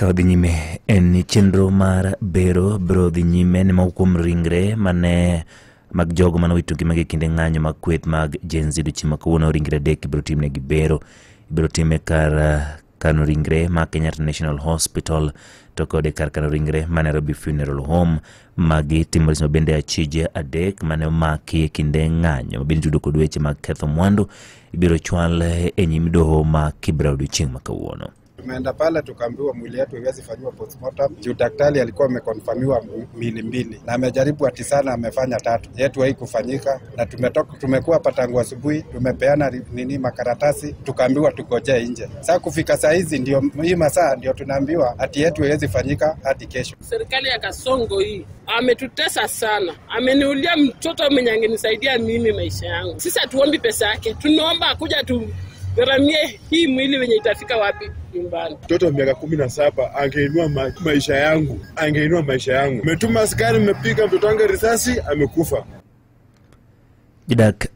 Kawadhi nyime en chenro mar bro dhi nyime ne maukuom ringre mane mag jogo mane witugi mag kinde ng'anyo mag kweth mag Gen Z duchi makawuono ringre dek ibiro timne gi bero. Ibiro time kar kano ringre ma Kenyatta National Hospital to kode kar kano ringre ma Nairobi Funeral Home. Magi timore bende achije adek mane omaki kinde ng'anyo mabende judo kod weche mag ketho mwandu ibiro chwal e nyim doho ma Kibra odiochieng' makawuono. Tumeenda pale tukaambiwa mwili yetu iwezi fanywa postmortem. Juu daktari alikuwa amekonfirmiwa miili mbili na amejaribu ati sana amefanya 3. Yetu haikufanyika na tumekuwa patangu asubuhi, tumepeana makaratasi tukaambiwa tugoje nje. Sasa kufika saa hizi ndio hii masaa ndio tunaambiwa ati yetu iwezi fanyika hadi kesho. Serikali ya Kasongo hii ametutesa sana. Ameniulia mtoto mwenye angenisaidia mimi maisha yangu. Sisi hatuombi pesa yake. Tunaomba akuja garamie hii mwili wenye itafika wapi nyumbani. Mtoto wa miaka 17 angeinua maisha yangu. Angeinua maisha yangu. Umetuma askari, mmepiga mtoto wangu risasi, amekufa. Jidak